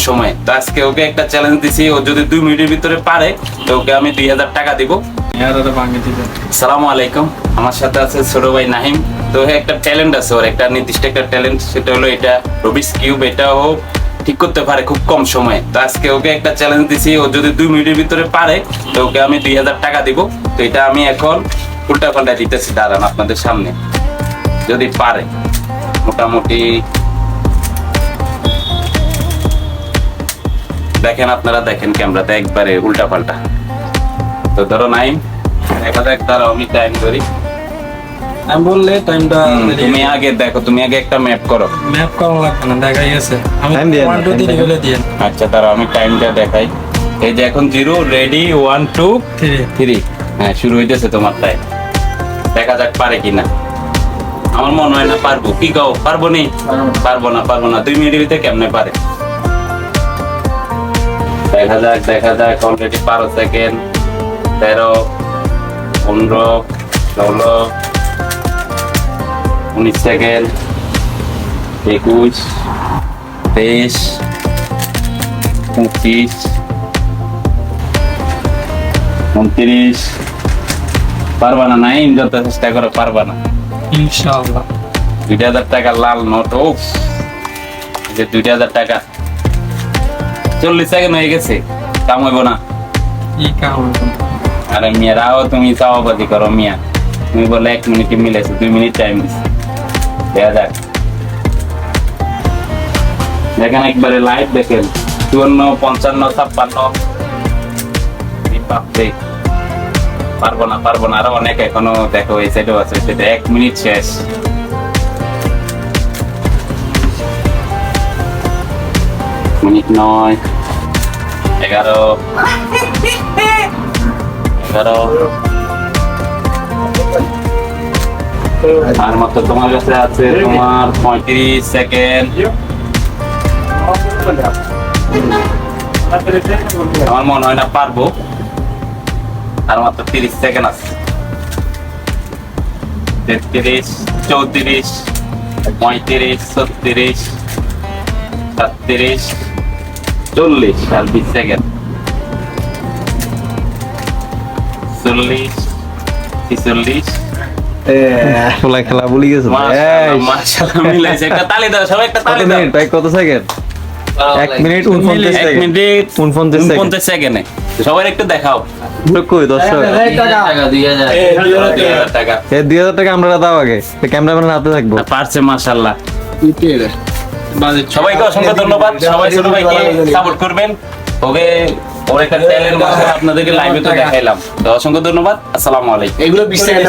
সময়। তো আজকে ওকে একটা চ্যালেঞ্জ দিছি, ও যদি 2 মিনিটের ভিতরে পারে তো ওকে আমি 2000 টাকা দিব। আসসালামু আলাইকুম, আমার সাথে আছে ছোট ভাই নাহিম। তো একটা ট্যালেন্ট আছে ওর, একটা নির্দিষ্ট একটা ট্যালেন্ট, সেটা হলো এটা রুবিক্স কিউব। এটা ও ঠিক করতে পারে খুব কম সময়ে। তো আজকে ওকে একটা চ্যালেঞ্জ দিছি, ও যদি 2 মিনিটের ভিতরে পারে তো ওকে আমি 2000 টাকা দিব। তো এটা আমি এখন উল্টা পাল্টা দিতেছি, দাঁড়ান আপনাদের সামনে। যদি পারে মোটামুটি দেখেন, আপনারা দেখেন ক্যামেরাতে একবারে উল্টা পাল্টা। তো ধরো নাইম, দেখা যাক, দাঁড়াও আমি টাইম করি। আমি বললে টাইমটা তুমি আগে দেখো, তুমি আগে একটা ম্যাপ করো। ম্যাপ করা লাগবে না, দেখাই আছে। আমি Time দিয়ে 1 2 3 বলে দিয়েন। আচ্ছা দাঁড়াও আমি টাইমটা দেখাই। এই যে এখন 0 রেডি 1 2 3। হ্যাঁ, শুরু হইতেছে তোমার টাইম। দেখা যাক পারে কিনা। আমার মনে হয় না পারবো। কি কও, পারবো নি? পারবো না 2 মিনিটের ভিতরে কেমনে পারে? দেখা যাক অলরেডি 12 সেকেন্ড, 13, 15, 16, 19 সেকেন্ড, 21, 23, 25, 29। পারবা না নাই, যত চেষ্টা করে পারবা না। ইনশাআল্লাহ 2000 টাকা লাল নোট। ও যে 2000 টাকা 40 সেকেন্ড হয়ে গেছে, কাম হইব না। কি কাম? আরে মিয়ারাও তুমি চাওয়াবাজি করো মিয়া। তুমি বলে 1 মিনিটে মিলেছে, 2 মিনিট টাইম দিচ্ছে। দেখা যাক, দেখেন একবারে লাইভ দেখেন। 54, 55, 56। বাপরে, পারবো না আরো অনেক এখনো। দেখো এই সাইডেও আছে, সেটা 1 মিনিট শেষ। মিনিট 9, 11, আর মাত্র তোমার কাছে আছে তোমার 35 সেকেন্ড। আমার মনে হয় না পারবো, আর মাত্র 30 সেকেন্ড আছে। 33, 34, 35, 36, 37, 40 আর 20 সেকেন্ড। 40, 46। খেলা ভুলে গেছো। মাশাআল্লাহ মিলাইছে। একটা তালি দাও, সবাই একটা কত তালি দাও। মিনিট ভাই, কত সেকেন্ড? 1 minute 49 1 second. মিনিট 49 সেকেন্ডে। সবাই একটু দেখাও। কই দর্শক, 2000 টাকা। এই 2000 টাকা আমরা দাও আগে, ক্যামেরাম্যান হাতে থাকবো। পারছে মাশাআল্লাহ। সবাইকে অসংখ্য ধন্যবাদ। সবাই ছোট ভাইকে সাপোর্ট করবেন। ওর একটা ট্যালেন্ট আপনাদেরকে লাইভে তো দেখাইলাম। তো অসংখ্য ধন্যবাদ। আসসালামু আলাইকুম। এগুলো 20 সেকেন্ড